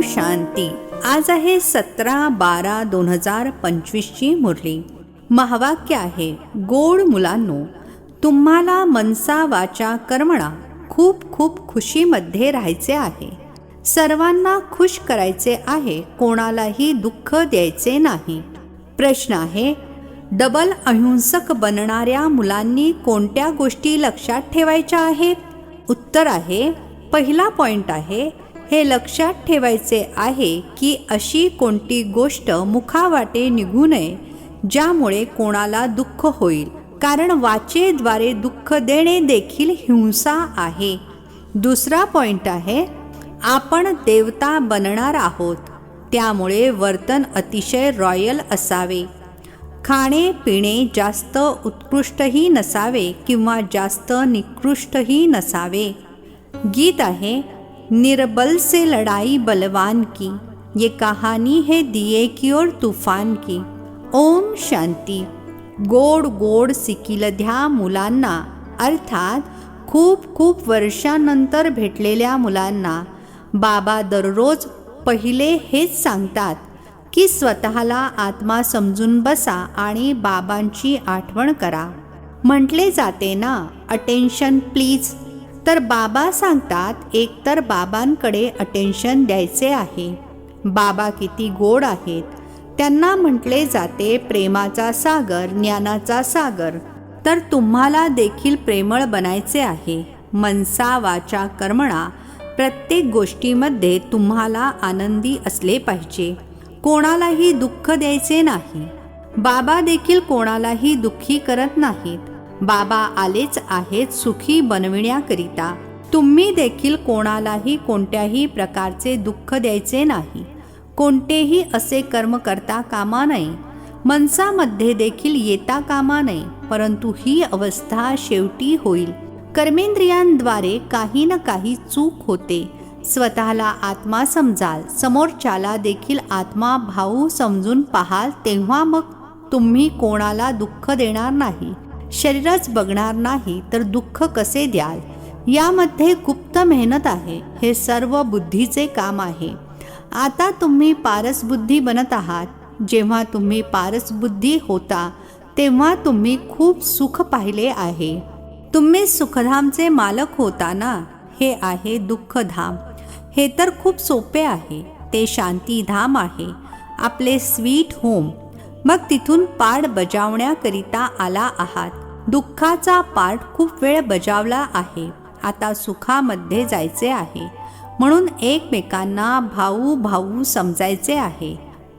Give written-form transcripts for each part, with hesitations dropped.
शांती. आज आहे 17/12/2025 मुरली. महावाक्य आहे, गोड मुलांनो, तुम्हाला मनसा वाचा कर्मणा खूप खूप खुशीमध्ये राहायचे आहे. सर्वांना खुश करायचे आहे, कोणालाही दुःख द्यायचे नाही. प्रश्न आहे, डबल अहिंसक बनणाऱ्या मुलांनी कोणत्या गोष्टी लक्षात ठेवायच्या आहेत? उत्तर आहे, पहिला पॉइंट आहे, हे लक्षात ठेवायचे आहे की अशी कोणती गोष्ट मुखावाटे निघू नये ज्यामुळे कोणाला दुःख होईल, कारण वाचेद्वारे दुःख देणे देखील हिंसा आहे. दुसरा पॉइंट आहे, आपण देवता बनणार आहोत, त्यामुळे वर्तन अतिशय रॉयल असावे. खाणे पिणे जास्त उत्कृष्टही नसावे किंवा जास्त निकृष्टही नसावे. गीत आहे, निर्बल से लड़ाई बलवान की, ये कहानी है दिए की और तूफान की. ओम शांती. गोड गोड सिकिल द्या मुलांना, अर्थात खूप खूप वर्षांनंतर भेटलेल्या मुलांना. बाबा दररोज पहिले हेच सांगतात की स्वतःला आत्मा समजून बसा आणि बाबांची आठवण करा. म्हटले जाते ना, अटेन्शन प्लीज. तर बाबा सांगतात, एकतर बाबांकडे अटेन्शन द्यायचे आहे. बाबा किती गोड आहेत. त्यांना म्हटले जाते प्रेमाचा सागर, ज्ञानाचा सागर. तर तुम्हाला देखील प्रेमळ बनायचे आहे. मनसा वाचा कर्मणा, प्रत्येक गोष्टीमध्ये तुम्हाला आनंदी असले पाहिजे. कोणालाही दुःख द्यायचे नाही. बाबा देखील कोणालाही दुःखी करत नाहीत. बाबा आलेच आहेत सुखी बनविण्याकरिता. तुम्ही देखील कोणालाही कोणत्याही प्रकारचे दुःख द्यायचे नाही. कोणतेही असे कर्म करता कामा नये. मनसामध्ये देखील येता कामा नये. परंतु ही अवस्था शेवटी होईल. कर्मेंद्रियांद्वारे काही ना काही चूक होते. स्वतःला आत्मा समजाल, समोरच्याला देखील आत्मा भाऊ समजून पाहाल, तेव्हा मग तुम्ही कोणाला दुःख देणार नाही. शरीरच बघणार नाही तर दुःख कसे द्याल? यामध्ये गुप्त मेहनत आहे. हे सर्व बुद्धीचे काम आहे. आता तुम्ही पारसबुद्धी बनत आहात. जेव्हा तुम्ही पारसबुद्धी होता तेव्हा तुम्ही खूप सुख पाहिले आहे. तुम्ही सुखधामचे मालक होता ना. हे आहे दुःखधाम. हे तर खूप सोपे आहे. ते शांतीधाम आहे, आपले स्वीट होम. मग तिथून पाठ बजावण्याकरिता आला आहात. दुःखाचा पाठ खूप वेळ बजावला आहे. आता सुखामध्ये जायचे आहे. म्हणून एकमेकांना भाऊ भाऊ समजायचे आहे.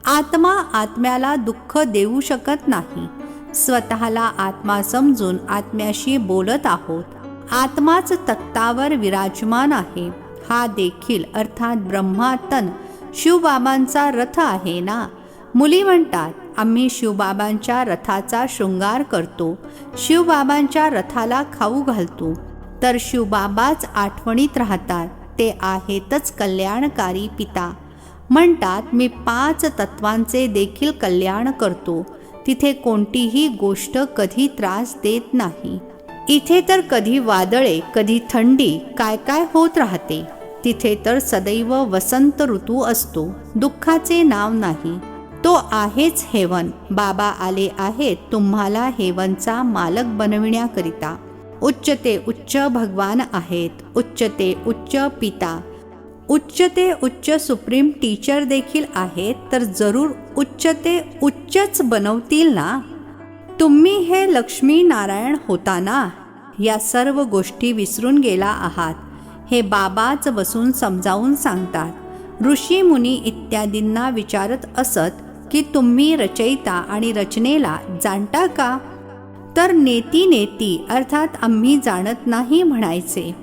आत्मा आत्म्याला दुःख देऊ शकत नाही. स्वतःला आत्मा समजून आत्म्याशी बोलत आहोत. आत्माच तख्तावर विराजमान आहे. हा देखील अर्थात ब्रह्मातन शिवबाबांचा रथ आहे ना. मुली म्हणतात, आम्ही शिवबाबांच्या रथाचा शृंगार करतो, शिवबाबांच्या रथाला खाऊ घालतो. तर शिवबाबाच आठवणीत राहतात. ते आहेतच कल्याणकारी पिता. म्हणतात, मी 5 तत्वांचे देखील कल्याण करतो. तिथे कोणतीही गोष्ट कधी त्रास देत नाही. इथे तर कधी वादळे, कधी थंडी, काय काय होत राहते. तिथे तर सदैव वसंत ऋतू असतो. दुःखाचे नाव नाही. तो आहेच हेवन. बाबा आले आहेत तुम्हाला हेवनचा मालक बनविण्याकरिता. उच्च ते उच्च भगवान आहेत. उच्च ते उच्च पिता, उच्च ते उच्च सुप्रीम टीचर देखील आहेत. तर जरूर उच्च ते उच्चच बनवतील ना. तुम्ही हे लक्ष्मी नारायण होता ना. या सर्व गोष्टी विसरून गेला आहात. हे बाबाच बसून समजावून सांगतात. ऋषी मुनी इत्यादींना विचारत असत की तुम्ही रचयिता आणि रचनेला जाणता का? तर नेती नेती अर्थात आम्ही जाणत नाही म्हणायचे.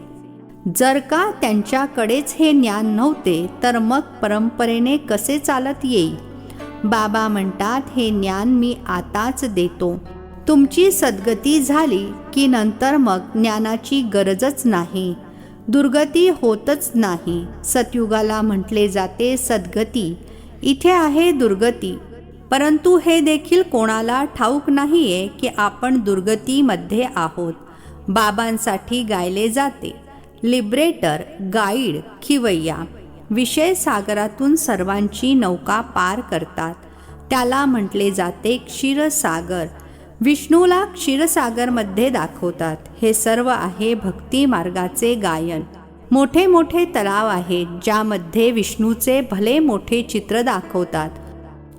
जर का त्यांच्याकडेच हे ज्ञान नव्हते तर मग परंपरेने कसे चालत येईल? बाबा म्हणतात, हे ज्ञान मी आताच देतो. तुमची सद्गती झाली की नंतर मग ज्ञानाची गरजच नाही. दुर्गती होतच नाही. सतयुगाला म्हटले जाते सद्गती. इथे आहे दुर्गती. परंतु हे देखील कोणाला ठाऊक नाहीये की आपण दुर्गतीमध्ये आहोत. बाबांसाठी गायले जाते, लिबरेटर, गाईड, खिवय्या. विषय सागरातून सर्वांची नौका पार करतात. त्याला म्हटले जाते क्षीरसागर. विष्णूला क्षीरसागरमध्ये दाखवतात. हे सर्व आहे भक्ती मार्गाचे गायन. मोठे मोठे तलाव आहेत ज्यामध्ये विष्णूचे भले मोठे चित्र दाखवतात.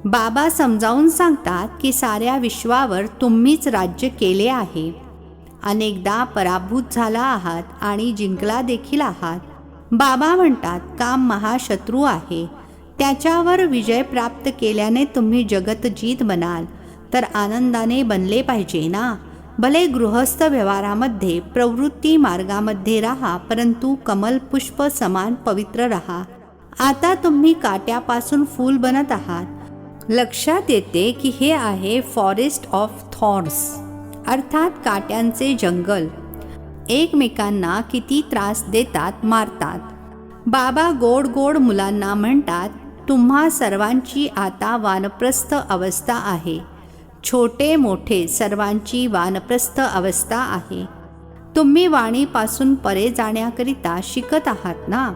बाबा समजावून सांगतात की साऱ्या विश्वावर तुम्हीच राज्य केले आहे. अनेकदा पराभूत झाला आहात आणि जिंकला देखील आहात. बाबा म्हणतात काम महाशत्रू आहे. त्याच्यावर विजय प्राप्त केल्याने तुम्ही जगतजीत बनाल. तर आनंदाने बनले पाहिजे ना. भले गृहस्थ व्यवहारामध्ये प्रवृत्ती मार्गामध्ये राहा, परंतु कमल पुष्प समान पवित्र राहा. आता तुम्ही काट्यापासून फूल बनत आहात. लक्षात येते की हे आहे फॉरेस्ट ऑफ थॉर्न्स, अर्थात काट्यांचे जंगल. एकमेकांना किती त्रास देतात, मारतात. बाबा गोड गोड मुलांना म्हणतात, तुम्हा सर्वांची आता वानप्रस्थ अवस्था आहे. छोटे मोठे सर्वांची वानप्रस्थ अवस्था आहे. तुम्ही वाणीपासून परे जाण्याकरिता शिकत आहात ना.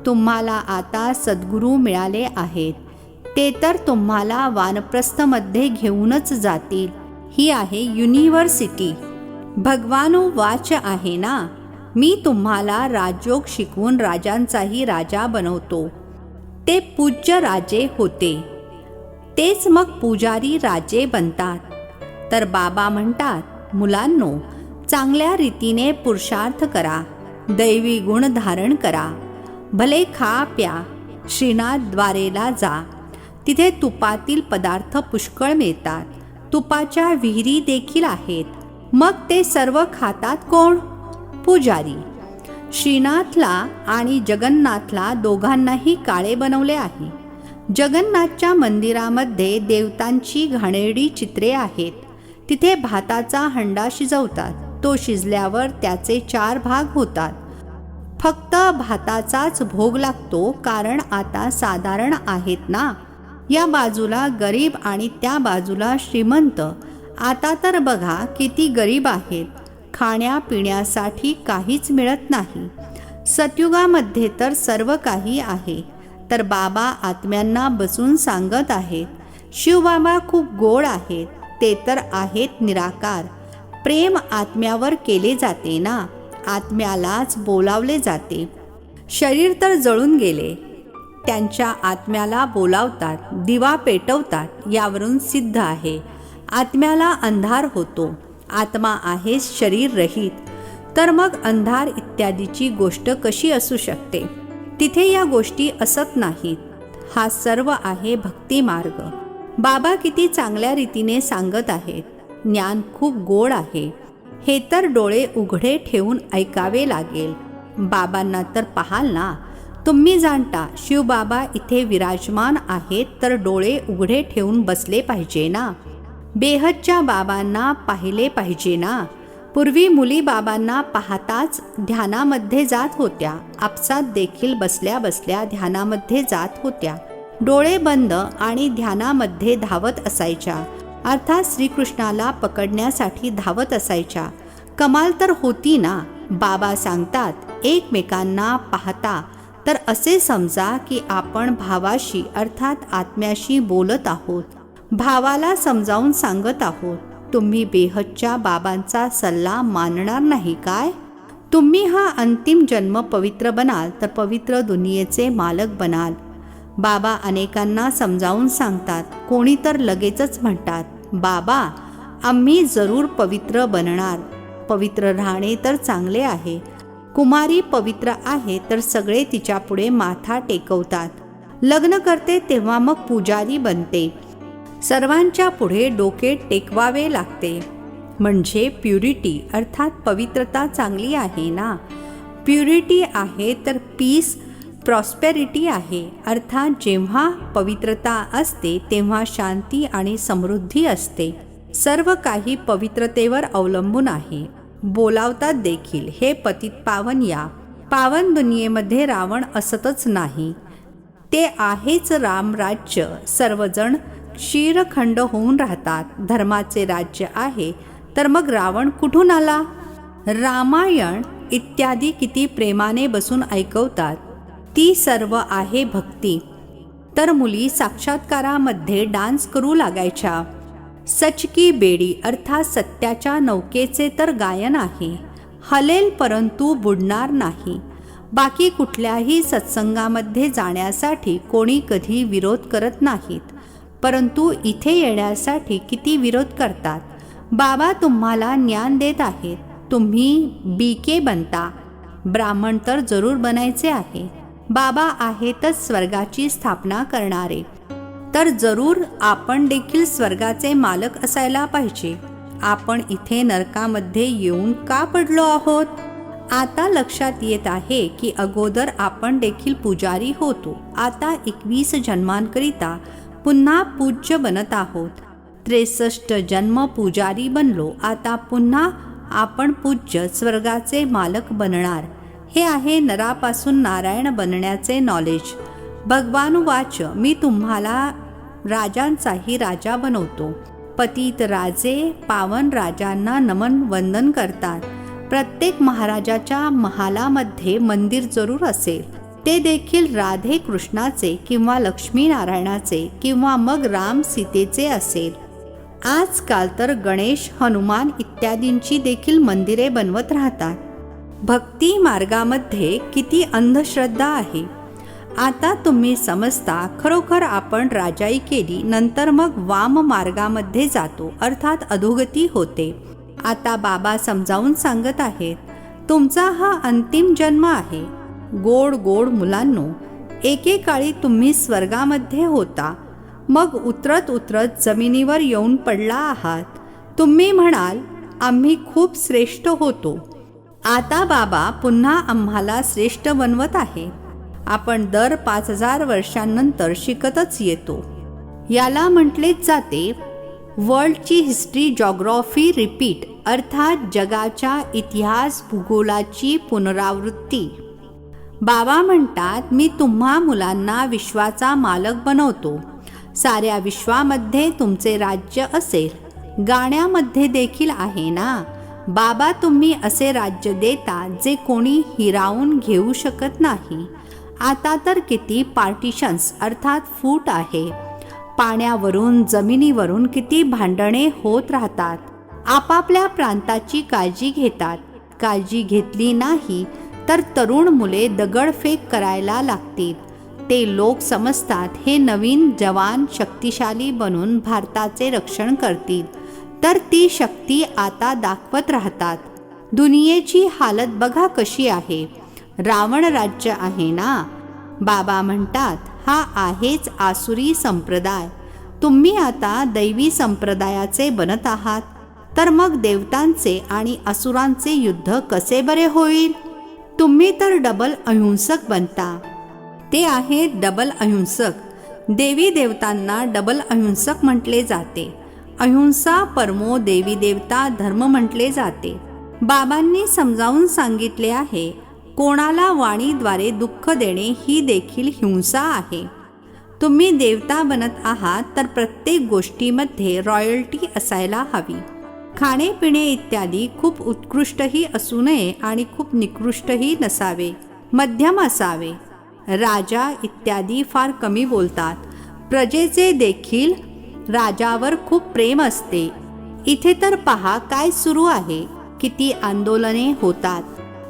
तुम्हाला आता सद्गुरू मिळाले आहेत. ते तर तुम्हाला वानप्रस्थमध्ये घेऊनच जातील. ही आहे युनिव्हर्सिटी. भगवानो वाच आहे ना, मी तुम्हाला राजयोग शिकवून राजांचाही राजा बनवतो. ते पूज्य राजे होते, तेच मग पुजारी राजे बनतात. तर बाबा म्हणतात, मुलांनो, चांगल्या रीतीने पुरुषार्थ करा, दैवी गुण धारण करा. भले खा प्या, श्रीनाथद्वारेला जा. तिथे तुपातील पदार्थ पुष्कळ मिळतात. तुपाच्या विहिरी देखील आहेत. मग ते सर्व खातात कोण? पुजारी. श्रीनाथला आणि जगन्नाथला दोघांनाही काळे बनवले आहे. जगन्नाथच्या मंदिरामध्ये देवतांची घाणेरडी चित्रे आहेत. तिथे भाताचा हंडा शिजवतात. तो शिजल्यावर त्याचे 4 भाग होतात. फक्त भाताचाच भोग लागतो, कारण आता साधारण आहेत ना. या बाजूला गरीब आणि त्या बाजूला श्रीमंत. आता तर बघा किती गरीब आहेत. खाण्यापिण्यासाठी काहीच मिळत नाही. सतयुगामध्ये तर सर्व काही आहे. तर बाबा आत्म्यांना बसून सांगत आहेत. शिवबाबा खूप गोड आहेत. ते तर आहेत निराकार. प्रेम आत्म्यावर केले जाते ना. आत्म्यालाच बोलावले जाते. शरीर तर जळून गेले, त्यांच्या आत्म्याला बोलावतात, दिवा पेटवतात. यावरून सिद्ध आहे. आत्म्याला अंधार होतो. आत्मा आहे शरीर रहित. तर मग अंधार इत्यादीची गोष्ट कशी असू शकते? तिथे या गोष्टी असत नाहीत. हा सर्व आहे भक्ती मार्ग. बाबा किती चांगल्या रीतीने सांगत आहेत. ज्ञान खूप गोड आहे. हे तर डोळे उघडे ठेवून ऐकावे लागेल. बाबांना तर पाहाल ना. तुम्ही जाणता शिवबाबा इथे विराजमान आहेत, तर डोळे उघडे ठेवून बसले पाहिजे ना. बेहदच्या बाबांना पाहिले पाहिजे ना. पूर्वी मुली बाबांना पाहताच ध्यानामध्ये जात होत्या. आपसात देखील बसल्या बसल्या ध्यानामध्ये जात होत्या. डोळे बंद आणि ध्यानामध्ये धावत असायच्या, अर्थात श्रीकृष्णाला पकडण्यासाठी धावत असायच्या. कमाल तर होती ना. बाबा सांगतात, एकमेकांना पाहता तर असे समजा की आपण भावाशी अर्थात आत्म्याशी बोलत आहोत. भावाला समजावून सांगत आहोत. तुम्ही बेहदच्या बाबांचा सल्ला मानणार नाही काय? तुम्ही हा अंतिम जन्म पवित्र बनाल तर पवित्र दुनियेचे मालक बनाल. बाबा अनेकांना समजावून सांगतात. कोणी तर लगेचच म्हणतात, बाबा आम्ही जरूर पवित्र बनणार. पवित्र राहणे तर चांगले आहे. कुमारी पवित्र आहे तर सगळे तिच्यापुढे माथा टेकवतात. लग्न करते तेव्हा मग पुजारी बनते. सर्वांच्या पुढे डोके टेकवावे लागते. म्हणजे प्युरिटी अर्थात पवित्रता चांगली आहे ना. प्युरिटी आहे तर पीस प्रॉस्पेरिटी आहे. अर्थात जेव्हा पवित्रता असते तेव्हा शांती आणि समृद्धी असते. सर्व काही पवित्रतेवर अवलंबून आहे. बोलावतात देखील, हे पतित पावन या. पावन दुनियेमध्ये रावण असतच नाही. ते आहेच रामराज्य. सर्वजण क्षीरखंड होऊन राहतात. धर्माचे राज्य आहे तर मग रावण कुठून आला? रामायण इत्यादी किती प्रेमाने बसून ऐकवतात. ती सर्व आहे भक्ती. तर मुली साक्षात्कारामध्ये डान्स करू लागायच्या. सच की बेडी अर्थात सत्याच्या नौकेचे तर गायन आहे. हलेल परंतु बुडणार नाही. बाकी कुठल्याही सत्संगामध्ये जाण्यासाठी कोणी कधी विरोध करत नाहीत, परंतु इथे येण्यासाठी किती विरोध करतात. बाबा तुम्हाला ज्ञान देत आहेत. तुम्ही BK बनता. ब्राह्मण तर जरूर बनायचे आहे. बाबा आहेतच स्वर्गाची स्थापना करणारे, तर जरूर आपण देखील स्वर्गाचे मालक असायला पाहिजे. आपण इथे नरकामध्ये येऊन का पडलो आहोत? आता लक्षात येत आहे की अगोदर आपण देखील पुजारी होतो. आता 21 जन्मांकरिता पुन्हा पूज्य बनत आहोत. 63 जन्म पुजारी बनलो. आता पुन्हा आपण पूज्य स्वर्गाचे मालक बनणार. हे आहे नरापासून नारायण बनण्याचे नॉलेज. भगवानुवाच मी तुम्हाला राजांचाही राजा बनवतो. पतित राजे पावन राजांना नमन वंदन करतात. प्रत्येक महाराजाच्या महालामध्ये मंदिर जरूर असेल. ते देखील राधे कृष्णाचे किंवा लक्ष्मीनारायणाचे किंवा मग राम सीतेचे असेल. आजकाल तर गणेश हनुमान इत्यादींची देखील मंदिरे बनवत राहतात. भक्ती मार्गामध्ये किती अंधश्रद्धा आहे. आता तुम्ही समजता खरोखर आपण राजाई केली, नंतर मग वाम मार्गामध्ये जातो अर्थात अधोगती होते. आता बाबा समजावून सांगत आहेत, तुमचा हा अंतिम जन्म आहे. गोड गोड मुलांनो, एकेकाळी तुम्ही स्वर्गामध्ये होता, मग उतरत उतरत जमिनीवर येऊन पडला आहात. तुम्ही म्हणाल आम्ही खूप श्रेष्ठ होतो. आता बाबा पुन्हा आम्हाला श्रेष्ठ बनवत आहे. आपण दर 5000 वर्षांनंतर शिकतच येतो. याला म्हटलेच जाते वर्ल्डची हिस्ट्री जॉग्रॉफी रिपीट अर्थात जगाच्या इतिहास भूगोलाची पुनरावृत्ती. बाबा म्हणतात मी तुम्हा मुलांना विश्वाचा मालक बनवतो. साऱ्या विश्वामध्ये तुमचे राज्य असेल. गाण्यामध्ये देखील आहे ना, बाबा तुम्ही असे राज्य देता जे कोणी हिरावून घेऊ शकत नाही. आता तर किती पार्टिशन्स अर्थात फूट आहे. पाण्यावरून जमिनीवरून किती भांडणे होत राहतात. आपापल्या प्रांताची काळजी घेतात. काळजी घेतली नाही तर तरुण मुले दगडफेक करायला लागतील. ते लोक समजतात हे नवीन जवान शक्तिशाली बनून भारताचे रक्षण करतील, तर ती शक्ती आता दाखवत राहतात. दुनियेची हालत बघा कशी आहे. रावण राज्य आहे ना. बाबा म्हणतात हा आहेच आसुरी संप्रदाय. तुम्ही आता दैवी संप्रदायाचे बनत आहात, तर मग देवतांचे आणि असुरांचे युद्ध कसे बरे होईल? तुम्ही तर डबल अहिंसक बनता. ते आहे डबल अहिंसक. देवी देवतांना डबल अहिंसक म्हटले जाते. अहिंसा परमो देवी देवता धर्म म्हटले जाते. बाबांनी समजावून सांगितले आहे, कोणाला वाणीद्वारे दुःख देणे ही देखील हिंसा आहे. तुम्ही देवता बनत आहात तर प्रत्येक गोष्टीमध्ये रॉयल्टी असायला हवी. खाणेपिणे इत्यादी खूप उत्कृष्टही असू नये आणि खूप निकृष्टही नसावे, मध्यम असावे. राजा इत्यादी फार कमी बोलतात. प्रजेचे देखील राजावर खूप प्रेम असते. इथे तर पहा काय सुरू आहे. किती आंदोलने होतात.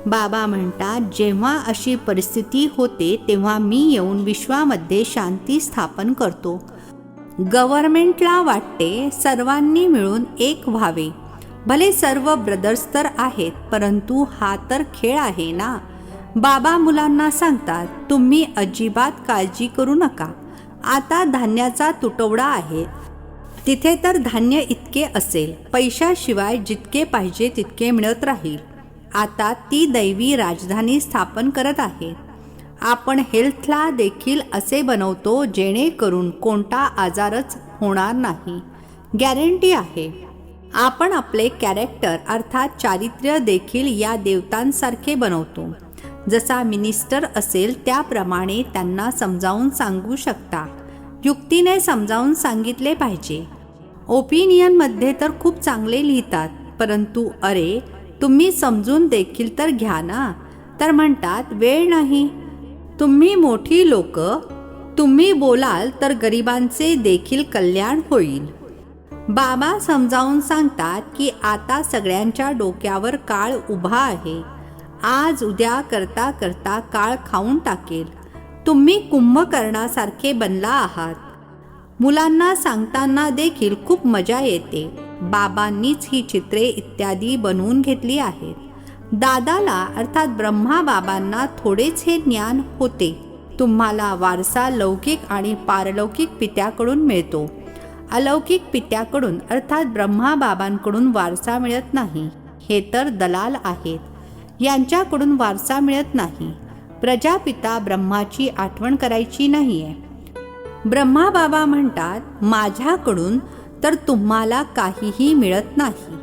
बाबा म्हणतात जेव्हा अशी परिस्थिती होते तेव्हा मी येऊन विश्वामध्ये शांती स्थापन करतो. गव्हर्नमेंटला वाटते सर्वांनी मिळून एक व्हावे. भले सर्व ब्रदर्स तर आहेत, परंतु हा तर खेळ आहे ना. बाबा मुलांना सांगतात तुम्ही अजिबात काळजी करू नका. आता धान्याचा तुटवडा आहे. तिथे तर धान्य इतके असेल, पैशाशिवाय जितके पाहिजे तितके मिळत राहील. आता ती दैवी राजधानी स्थापन करत आहे. आपण हेल्थला देखील असे बनवतो जेणेकरून कोणता आजारच होणार नाही. गॅरंटी आहे. आपण आपले कॅरेक्टर अर्थात चारित्र्य देखील या देवतांसारखे बनवतो. जसा मिनिस्टर असेल त्याप्रमाणे त्यांना समजावून सांगू शकता. युक्तीने समजावून सांगितले पाहिजे. ओपिनियनमध्ये तर खूप चांगले लिहितात, परंतु अरे तुम्ही समजून देखील तर घ्या ना. तर म्हणतात वेळ नाही. तुम्ही मोठी लोक, तुम्ही बोलाल तर गरिबांचे देखील कल्याण होईल. बाबा समजावून सांगतात की आता सगळ्यांच्या डोक्यावर काळ उभा आहे. आज उद्या करता करता काळ खाऊन टाकेल. तुम्ही कुंभकर्णासारखे बनला आहात. मुलांना सांगताना देखील खूप मजा येते. बाबांनीच ही चित्रे इत्यादी बनवून घेतली आहेत. दादाला अर्थात ब्रह्मा बाबांना थोडेच हे ज्ञान होते. तुम्हाला वारसा लौकिक आणि पारलौकिक पित्याकडून मिळतो. अलौकिक पित्याकडून अर्थात ब्रह्मा बाबांकडून वारसा मिळत नाही. हे तर दलाल आहेत, यांच्याकडून वारसा मिळत नाही. प्रजापिता ब्रह्माची आठवण करायची नाहीये. ब्रह्मा बाबा म्हणतात, माझ्याकडून तर तुम्हाला काहीही मिळत नाही.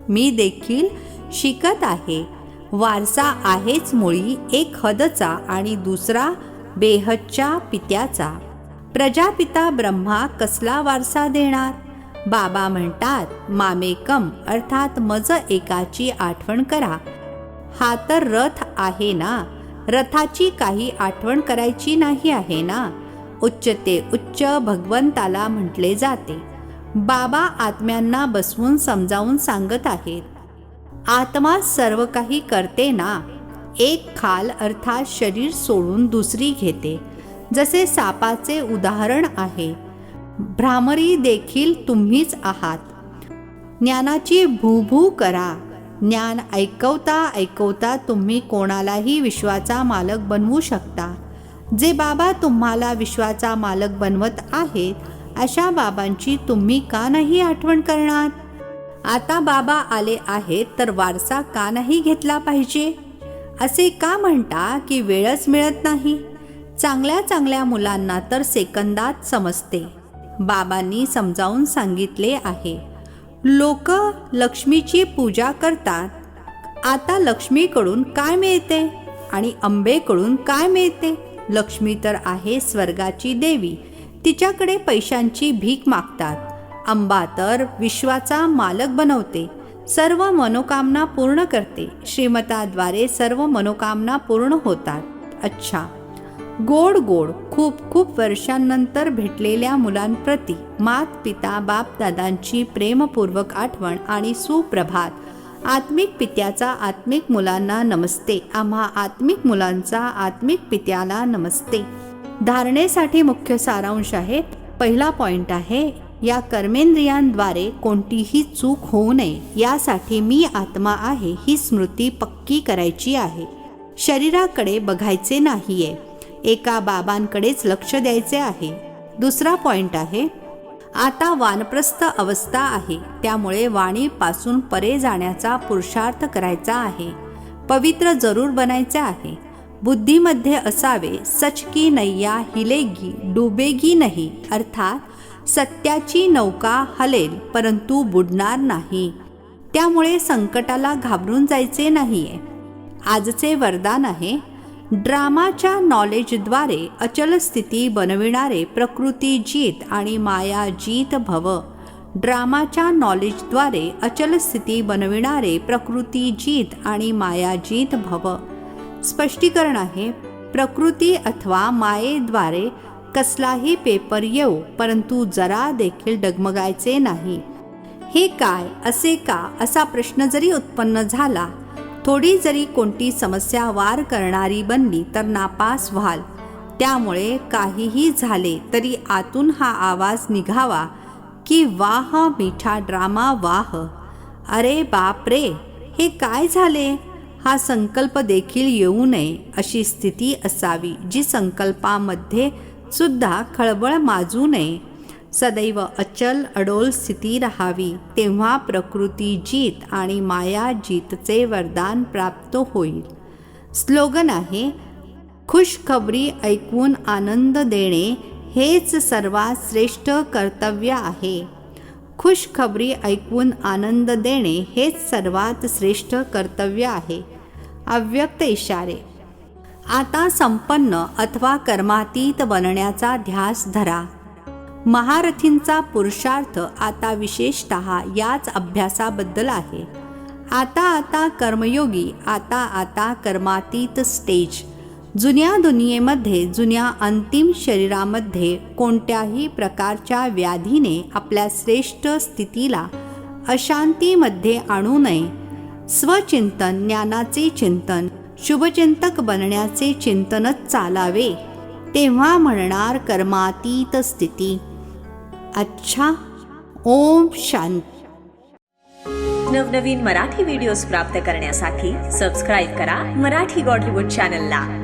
मी देखील शिकत आहे. वारसा आहेच मुळी एक हदचा आणि दुसरा बेहदच्या पित्याचा. प्रजापिता ब्रह्मा कसला वारसा देणार? बाबा म्हणतात, मामेकम अर्थात मज एकाची आठवण करा. हा तर रथ आहे ना, रथाची काही आठवण करायची नाही आहे ना. उच्च ते उच्च भगवंताला म्हटले जाते. बाबा आत्म्यांना बसवून समजावून सांगत आहेत, आत्मा सर्व काही करते ना. एक खाल अर्थात शरीर सोडून दुसरी घेते. जसे सापाचे उदाहरण आहे. भ्रामरी देखील तुम्हीच आहात. ज्ञानाची भूभू करा. ज्ञान ऐकवता ऐकवता तुम्ही कोणालाही विश्वाचा मालक बनवू शकता. जे बाबा तुम्हाला विश्वाचा मालक बनवत आहेत, अशा बाबांची तुम्ही का नाही आठवण करणार? आता बाबा आले आहेत तर वारसा का नाही घेतला पाहिजे? असे का म्हणता की वेळच मिळत नाही? चांगल्या चांगल्या मुलांना तर सेकंदात समजते. बाबांनी समजावून सांगितले आहे. लोक लक्ष्मीची पूजा करतात. आता लक्ष्मीकडून काय मिळते आणि अंबेकडून काय मिळते? लक्ष्मी तर आहे स्वर्गाची देवी. तिच्याकडे पैशांची भीक मागतात. अंबा तर विश्वाचा मालक बनवते. सर्व मनोकामना पूर्ण करते. श्रीमताद्वारे सर्व मनोकामना पूर्ण होतात. अच्छा, गोड गोड खूप खूप वर्षांनंतर भेटलेल्या मुलांप्रती मात पिता बाप दादांची प्रेमपूर्वक आठवण आणि सुप्रभात. आत्मिक पित्याचा आत्मिक मुलांना नमस्ते. आम्हा आत्मिक मुलांचा आत्मिक पित्याला नमस्ते. धारणेसाठी मुख्य सारांश आहे. पहिला पॉइंट आहे, या कर्मेंद्रियांद्वारे कोणतीही चूक होऊ नये यासाठी मी आत्मा आहे ही स्मृती पक्की करायची आहे. शरीराकडे बघायचे नाहीये. एका बाबांकडेच लक्ष द्यायचे आहे. दुसरा पॉइंट आहे, आता वानप्रस्थ अवस्था आहे. त्यामुळे वाणीपासून परे जाण्याचा पुरुषार्थ करायचा आहे. पवित्र जरूर बनायचे आहे. बुद्धीमध्ये असावे, सच की नैया हिलेगी डुबेगी नाही. अर्थात सत्याची नौका हलेल परंतु बुडणार नाही. त्यामुळे संकटाला घाबरून जायचे नाहीये. आजचे वरदान आहे, ड्रामाच्या नॉलेजद्वारे अचल स्थिती बनविणारे प्रकृती जीत आणि माया जीत भव. ड्रामाच्या नॉलेजद्वारे अचल स्थिती बनविणारे प्रकृती जीत आणि माया जीत भव. स्पष्टीकरण आहे, प्रकृती अथवा मायेद्वारे कसलाही पेपर येऊ परंतु जरा देखील डगमगायचे नाही. हे काय, असे का, असा प्रश्न जरी उत्पन्न झाला, थोडी जरी कोणती समस्या वार करणारी बनली तर नापास व्हाल. त्यामुळे काहीही झाले तरी आतून हा आवाज निघावा की वाह मिठा ड्रामा वाह. अरे बाप रे, हे काय झाले, हा संकल्प देखील येऊ नये अशी स्थिती असावी, जी संकल्पामध्ये सुद्धा खळबळ माजू नये. सदैव अचल अडोल स्थिती राहावी. तेव्हा प्रकृती जीत आणि माया जीतचे वरदान प्राप्त होईल. स्लोगन आहे, खुशखबरी ऐकून आनंद देणे हेच सर्वात श्रेष्ठ कर्तव्य आहे. खुशखबरी ऐकून आनंद देणे हेच सर्वात श्रेष्ठ कर्तव्य आहे. अव्यक्त इशारे. आता संपन्न अथवा कर्मातीत बनण्याचा ध्यास धरा. महारथींचा पुरुषार्थ आता विशेषतः याच अभ्यासाबद्दल आहे. आता आता कर्मयोगी, आता आता कर्मातीत स्टेज. जुन्या दुनियेमध्ये, जुन्या अंतिम शरीरामध्ये कोणत्याही प्रकारच्या व्याधीने आपल्या श्रेष्ठ स्थितीला अशांतीमध्ये आणू नये. स्वचिंतन, ज्ञानाचे चिंतन, शुभचिंतक बनण्याचे चिंतनच चालावे. तेव्हा म्हणणार कर्मातीत स्थिती. अच्छा. ओम शांती. नवनवीन मराठी व्हिडिओज प्राप्त करण्यासाठी सबस्क्राईब करा मराठी गॉड रिपोर्ट चॅनलला.